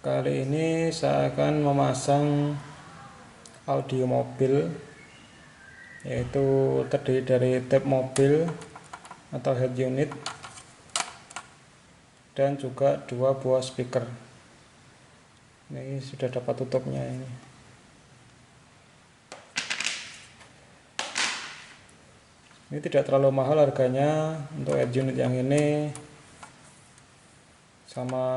Kali ini saya akan memasang audio mobil, yaitu terdiri dari tab mobil atau head unit dan juga dua buah speaker. Ini sudah dapat tutupnya ini. Ini tidak terlalu mahal harganya untuk head unit yang ini sama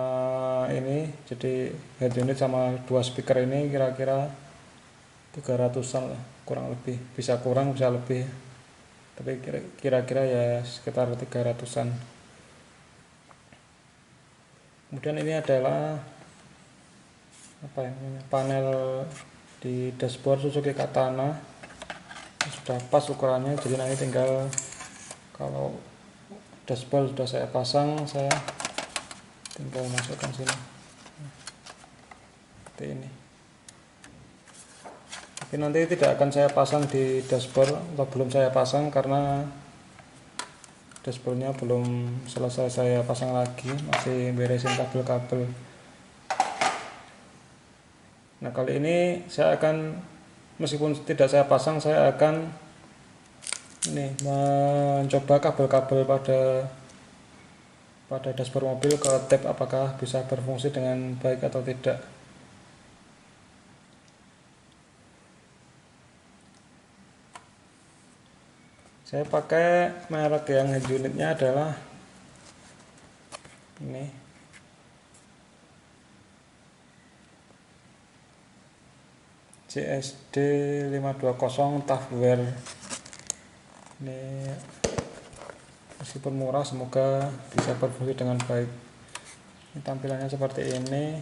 ini, jadi head unit sama dua speaker ini kira-kira 300-an lah, kurang lebih, bisa kurang bisa lebih, tapi kira-kira ya sekitar 300-an. Kemudian ini adalah apa ya namanya, panel di dashboard Suzuki Katana, sudah pas ukurannya, jadi nanti tinggal kalau dashboard sudah saya pasang, saya tinggal masukkan sini seperti ini. Tapi nanti tidak akan saya pasang di dashboard, atau belum saya pasang karena dashboardnya belum selesai saya pasang lagi, masih beresin kabel-kabel. Nah, kali ini saya akan, meskipun tidak saya pasang, saya akan ini mencoba kabel-kabel pada dashboard mobil ke tab apakah bisa berfungsi dengan baik atau tidak. Saya pakai merek yang head unitnya adalah ini, CSD 520 Toughwear. Ini meskipun murah, semoga bisa berfungsi dengan baik. Ini tampilannya seperti ini.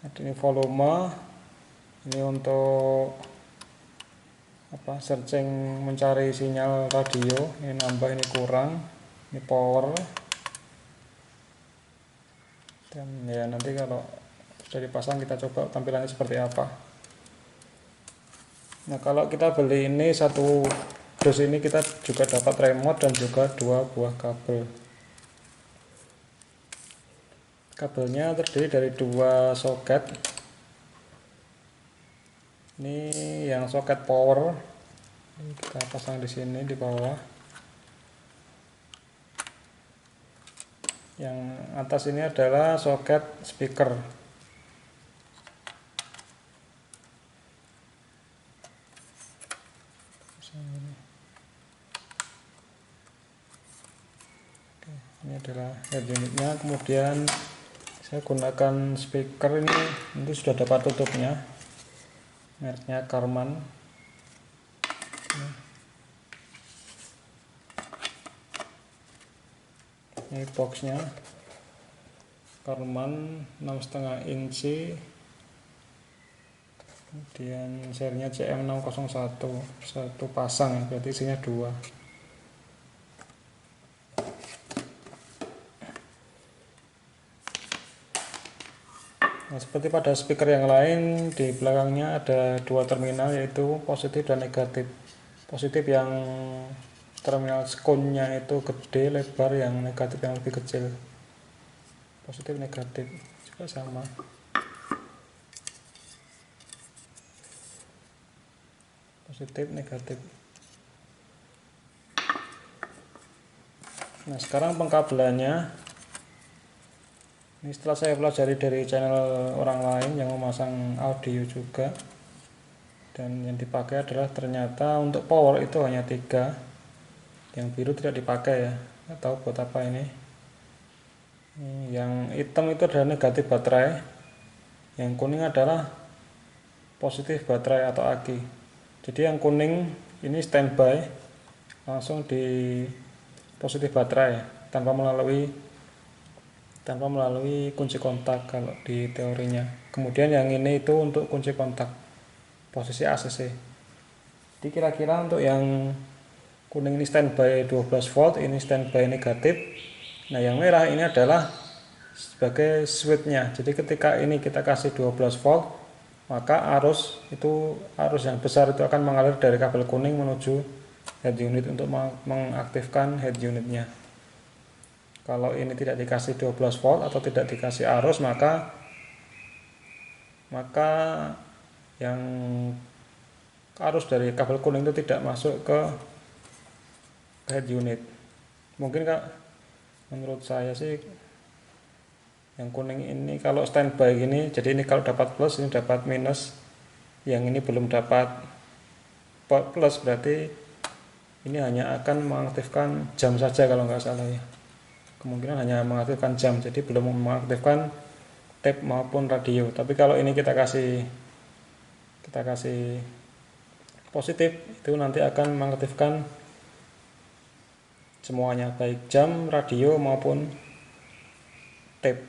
Ini volume, ini untuk apa, searching, mencari sinyal radio, ini nambah, ini kurang, ini power, dan ya nanti kalau sudah dipasang kita coba tampilannya seperti apa. Nah, kalau kita beli ini satu dus ini, kita juga dapat remote dan juga dua buah kabel. Kabelnya terdiri dari dua soket. Ini yang soket power, ini kita pasang di sini di bawah. Yang atas ini adalah soket speaker. Ini adalah head unitnya. Kemudian saya gunakan speaker ini sudah dapat tutupnya, mereknya Karman. Ini boxnya Karman 6,5 inci, kemudian serinya CM601, satu pasang, berarti isinya dua. Nah, seperti pada speaker yang lain, di belakangnya ada dua terminal, yaitu positif dan negatif. Positif yang terminal skon-nya itu gede, lebar, yang negatif yang lebih kecil. Positif negatif juga sama. Positif negatif. Nah, sekarang pengkabelannya. Ini setelah saya pelajari dari channel orang lain yang memasang audio juga, dan yang dipakai adalah ternyata untuk power itu hanya 3, yang biru tidak dipakai ya, nggak tahu buat apa ini. Yang hitam itu adalah negatif baterai, yang kuning adalah positif baterai atau aki. Jadi yang kuning ini standby, langsung di positif baterai tanpa melalui kunci kontak kalau di teorinya. Kemudian yang ini itu untuk kunci kontak posisi ACC. Jadi kira-kira untuk yang kuning ini standby 12 volt, ini standby negatif. Nah, yang merah ini adalah sebagai switch-nya. Jadi ketika ini kita kasih 12 volt, maka arus yang besar itu akan mengalir dari kabel kuning menuju head unit untuk mengaktifkan head unitnya. Kalau ini tidak dikasih 12 volt atau tidak dikasih arus, maka maka yang arus dari kabel kuning itu tidak masuk ke head unit. Mungkin Kak, menurut saya sih yang kuning ini kalau standby gini, jadi ini kalau dapat plus, ini dapat minus, yang ini belum dapat plus, berarti ini hanya akan mengaktifkan jam saja kalau nggak salah ya. Kemungkinan hanya mengaktifkan jam, jadi belum mengaktifkan tab maupun radio. Tapi kalau ini kita kasih positif, itu nanti akan mengaktifkan semuanya, baik jam, radio maupun tab.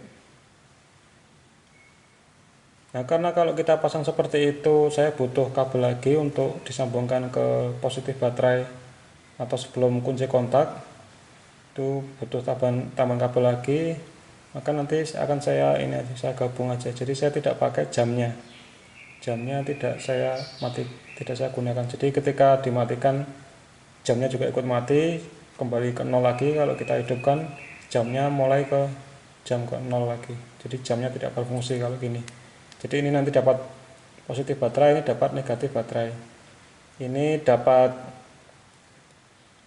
Nah, karena kalau kita pasang seperti itu, saya butuh kabel lagi untuk disambungkan ke positif baterai atau sebelum kunci kontak, itu butuh tambahan kabel lagi. Maka nanti akan saya gabung aja. Jadi saya tidak pakai jamnya tidak saya gunakan. Jadi ketika dimatikan, jamnya juga ikut mati, kembali ke nol lagi. Kalau kita hidupkan, jamnya mulai ke jam ke nol lagi. Jadi jamnya tidak berfungsi kalau gini. Jadi ini nanti dapat positif baterai, ini dapat negatif baterai. Ini dapat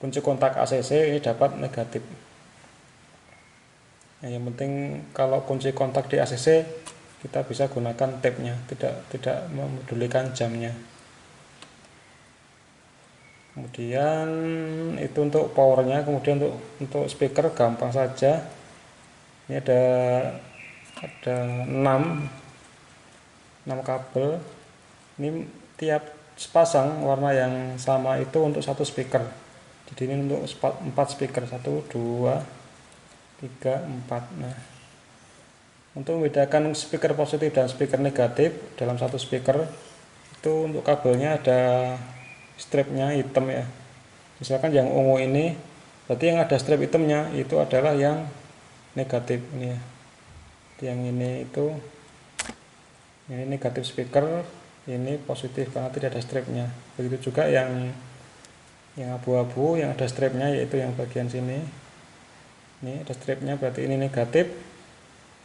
kunci kontak ACC, ini dapat negatif. Nah, yang penting kalau kunci kontak di ACC, kita bisa gunakan tabnya, tidak memedulikan jamnya. Kemudian itu untuk powernya. Kemudian untuk speaker gampang saja. Ini ada 6 kabel. Ini tiap sepasang warna yang sama itu untuk satu speaker. Jadi ini untuk 4 speaker, 1, 2, 3, 4. Nah, untuk membedakan speaker positif dan speaker negatif dalam satu speaker, itu untuk kabelnya ada stripnya hitam ya. Misalkan yang ungu ini, berarti yang ada strip hitamnya itu adalah yang negatif ini ya. Yang ini itu ini negatif speaker, ini positif karena tidak ada stripnya. Begitu juga yang abu-abu yang ada stripnya, yaitu yang bagian sini. Ini ada stripnya, berarti ini negatif,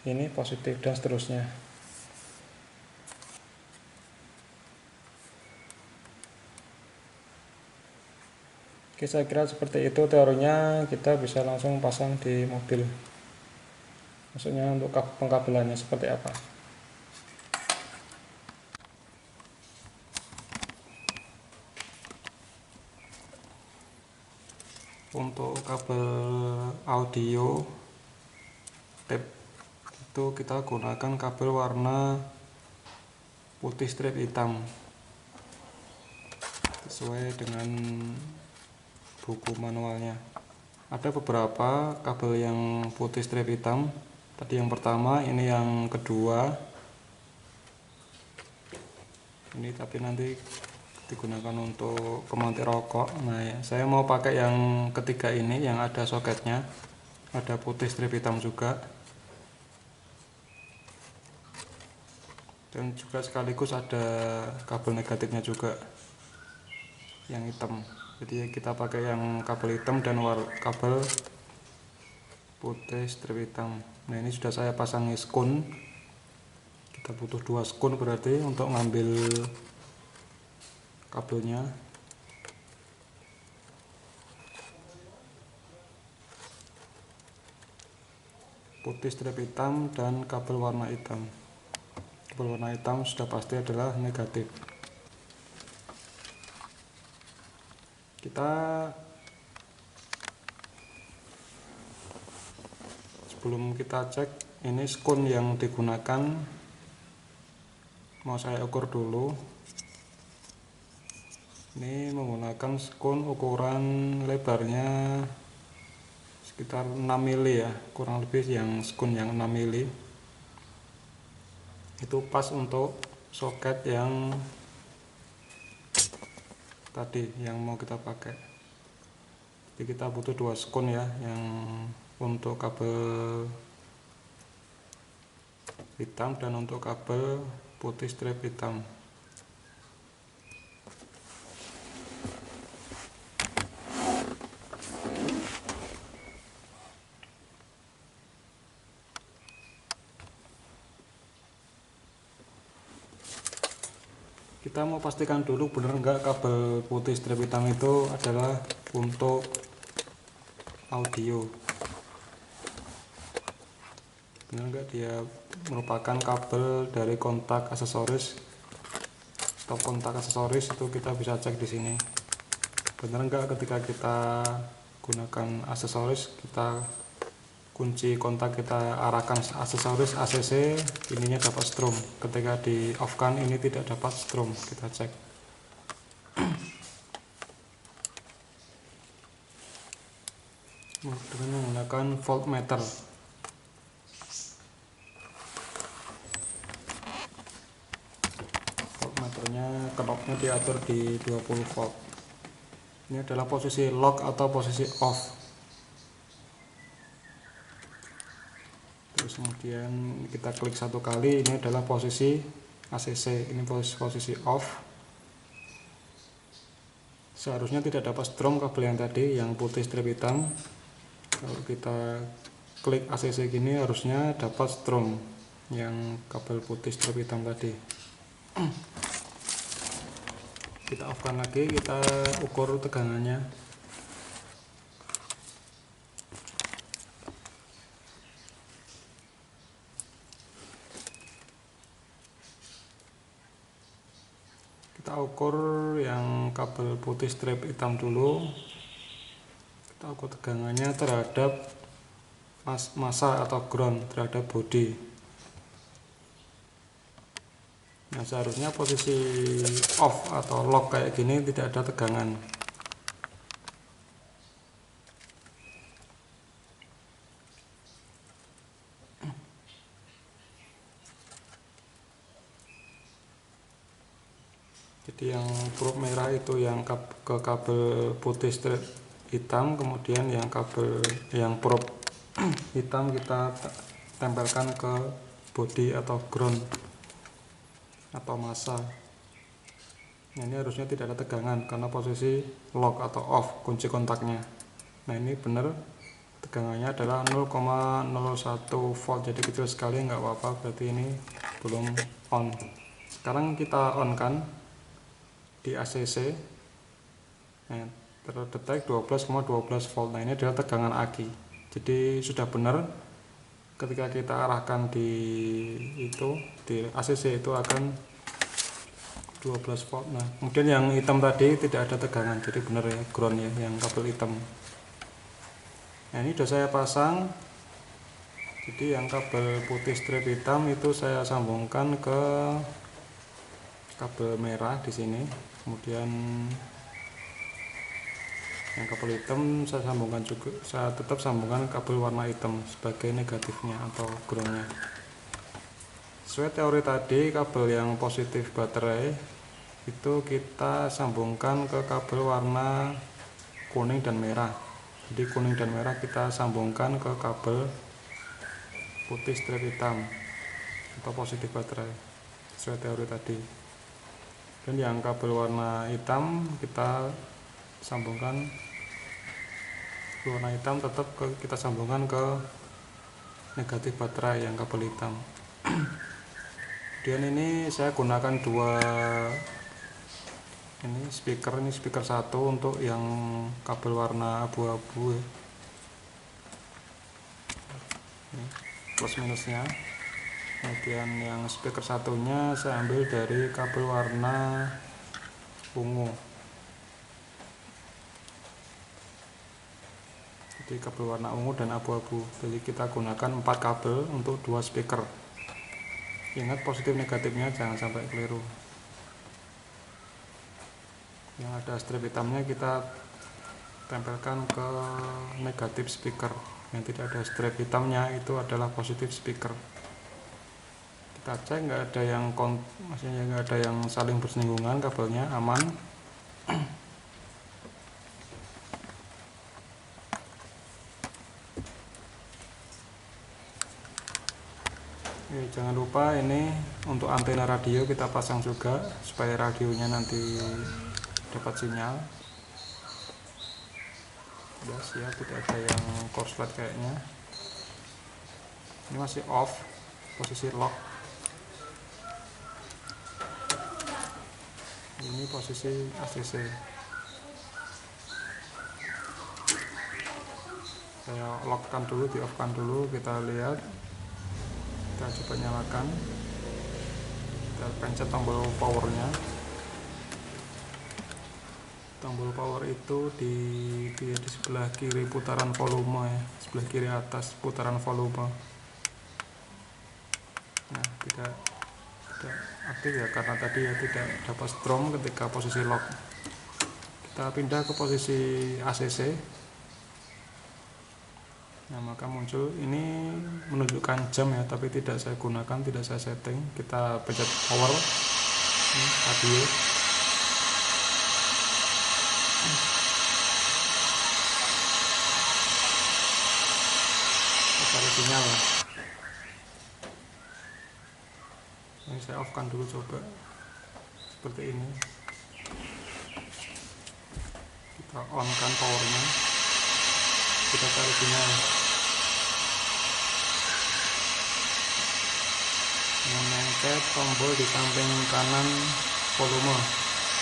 ini positif, dan seterusnya. Oke, saya kira seperti itu teorinya. Kita bisa langsung pasang di mobil. Maksudnya untuk pengkabelannya seperti apa. Untuk kabel audio tab itu kita gunakan kabel warna putih strip hitam sesuai dengan buku manualnya. Ada beberapa kabel yang putih strip hitam. Tadi yang pertama, ini yang kedua. Ini tapi nanti digunakan untuk pemantik rokok. Nah ya, saya mau pakai yang ketiga ini yang ada soketnya, ada putih strip hitam juga, dan juga sekaligus ada kabel negatifnya juga yang hitam. Jadi kita pakai yang kabel hitam dan kabel putih strip hitam. Nah ini sudah saya pasangi skun. Kita butuh 2 skun berarti untuk ngambil kabelnya. Putih strip hitam dan kabel warna hitam. Kabel warna hitam sudah pasti adalah negatif. Kita sebelum kita cek ini skun yang digunakan, mau saya ukur dulu. Ini menggunakan skun ukuran lebarnya sekitar 6 mili ya, kurang lebih yang skun yang 6 mili. Itu pas untuk soket yang tadi yang mau kita pakai. Jadi kita butuh 2 skun ya, yang untuk kabel hitam dan untuk kabel putih strip hitam. Kita mau pastikan dulu bener enggak kabel putih strip hitam itu adalah untuk audio. Bener enggak dia merupakan kabel dari kontak aksesoris. Stop kontak aksesoris itu kita bisa cek di sini. Bener enggak ketika kita gunakan aksesoris, kita kunci kontak, kita arahkan aksesoris ACC, ininya dapat strom. Ketika di off kan ini tidak dapat strom, kita cek. Dengan menggunakan voltmeter. Voltmeternya knopnya diatur di 20 volt. Ini adalah posisi lock atau posisi off. Terus kemudian kita klik satu kali, ini adalah posisi ACC, ini posisi off. Seharusnya tidak dapat strom kabel yang tadi, yang putih strip hitam. Kalau kita klik ACC gini harusnya dapat strom yang kabel putih strip hitam tadi. Kita off kan lagi, kita ukur tegangannya. Kita ukur yang kabel putih strip hitam dulu. Kita ukur tegangannya terhadap massa atau ground, terhadap body. Nah, seharusnya posisi off atau lock kayak gini tidak ada tegangan. Jadi yang probe merah itu yang ke kabel putih strip hitam, kemudian yang kabel yang probe hitam kita tempelkan ke body atau ground atau massa. Nah, ini harusnya tidak ada tegangan karena posisi lock atau off kunci kontaknya. Nah, ini benar tegangannya adalah 0,01 volt, jadi kecil sekali, nggak apa-apa, berarti ini belum on. Sekarang kita on kan di ACC, nah, terdetek 12,12 volt. Nah, ini adalah tegangan aki, jadi sudah benar. Ketika kita arahkan di ACC itu akan 12 volt. Nah, kemudian yang hitam tadi tidak ada tegangan, jadi benar ya, ground ya, yang kabel hitam. Nah, ini sudah saya pasang. Jadi yang kabel putih strip hitam itu saya sambungkan ke kabel merah di sini. Kemudian yang kabel hitam saya sambungkan juga, saya tetap sambungkan kabel warna hitam sebagai negatifnya atau groundnya. Sesuai teori tadi, kabel yang positif baterai itu kita sambungkan ke kabel warna kuning dan merah. Jadi kuning dan merah kita sambungkan ke kabel putih strip hitam atau positif baterai sesuai teori tadi. Dan yang kabel warna hitam kita sambungkan, warna hitam tetap kita sambungkan ke negatif baterai yang kabel hitam. Kemudian ini saya gunakan dua ini speaker satu untuk yang kabel warna abu-abu ya. Ini plus minusnya. Kemudian yang speaker satunya saya ambil dari kabel warna ungu. Jadi kabel warna ungu dan abu-abu. Jadi kita gunakan 4 kabel untuk 2 speaker. Ingat positif negatifnya jangan sampai keliru. Yang ada strip hitamnya kita tempelkan ke negatif speaker. Yang tidak ada strip hitamnya itu adalah positif speaker. Kita cek nggak ada yang maksudnya nggak ada yang saling bersinggungan, kabelnya aman. Oke, jangan lupa ini untuk antena radio kita pasang juga supaya radionya nanti dapat sinyal. Udah siap, tidak ada yang korslet kayaknya. Ini masih off, posisi lock. Ini posisi ACC. Saya lockkan dulu, di off kan dulu, kita lihat, kita coba nyalakan, kita pencet tombol powernya. Tombol power itu di sebelah kiri putaran volume ya, sebelah kiri atas putaran volume. Nah, tidak aktif ya, karena tadi ya tidak dapat strom ketika posisi lock. Kita pindah ke posisi ACC. Nah, maka muncul ini menunjukkan jam ya, tapi tidak saya gunakan, tidak saya setting. Kita pencet power, ini radio. Kita cari sinyal. Ini saya off kan dulu, coba seperti ini. Kita on kan powernya, kita cari sinyal dengan mencet tombol di samping kanan volume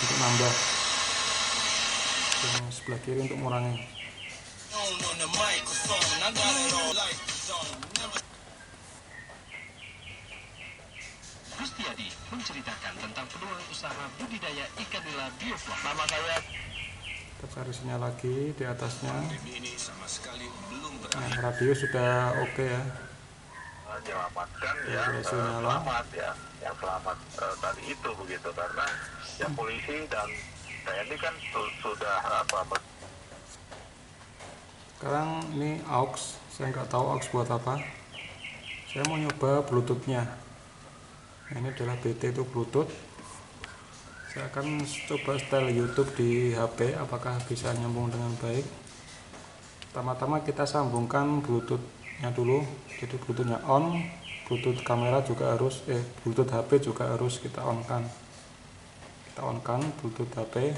untuk nambah, yang sebelah kiri untuk mengurangi. Gustiadi menceritakan tentang peluang usaha budidaya ikan nila bioflok. Nama saya. Kita cari sinyal lagi di atasnya. Nah, radio sudah oke ya. Menyelamatkan Ya, yang sinyal. selamat ya, yang selamat tadi itu begitu, karena ya polisi dan TNI kan sudah Sekarang ini aux, saya nggak tahu aux buat apa. Saya mau nyoba bluetoothnya. Nah, ini adalah BT itu bluetooth. Saya akan coba setel YouTube di HP, apakah bisa nyambung dengan baik. Pertama-tama kita sambungkan bluetoothnya dulu, jadi bluetoothnya on, bluetooth kamera juga harus, bluetooth HP juga harus kita on kan. Kita on kan bluetooth HP.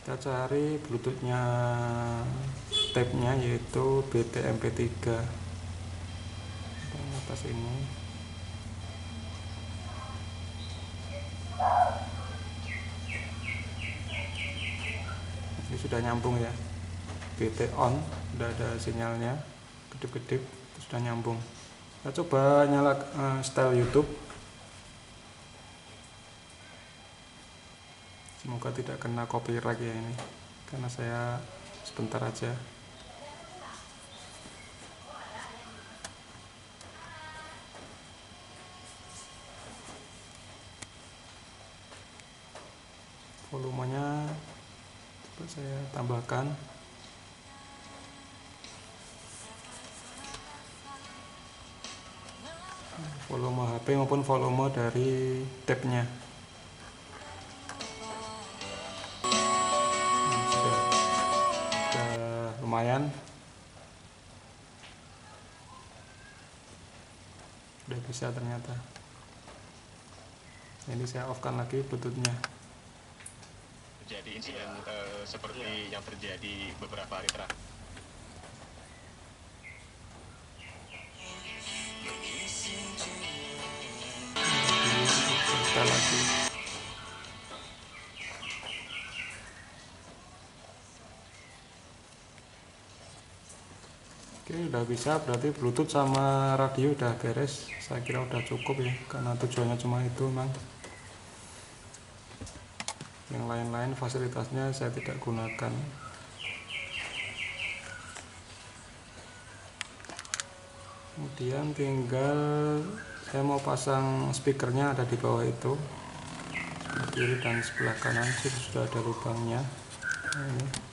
Kita cari bluetoothnya, tabnya yaitu BT-MP3 di atas ini. Ini sudah nyambung ya, BT on, sudah ada sinyalnya, kedip-kedip, sudah nyambung. Kita coba nyala style YouTube. Semoga tidak kena copyright ya ini, karena saya sebentar aja. Volumenya coba saya tambahkan. Volume HP maupun volume dari tabnya. Lumayan, udah bisa ternyata. Ini saya off kan lagi bluetoothnya. Jadi insiden seperti yang terjadi beberapa hari terakhir. Kita lagi. Oke, udah bisa, berarti bluetooth sama radio udah beres. Saya kira udah cukup ya, karena tujuannya cuma itu memang. Yang lain-lain fasilitasnya saya tidak gunakan. Kemudian tinggal saya mau pasang speakernya, ada di bawah itu, sebelah kiri dan sebelah kanan sudah ada lubangnya. Nah, ini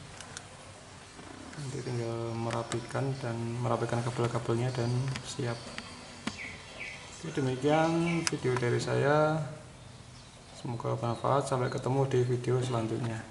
nanti tinggal merapikan kabel-kabelnya dan siap. Oke, demikian video dari saya, semoga bermanfaat. Sampai ketemu di video selanjutnya.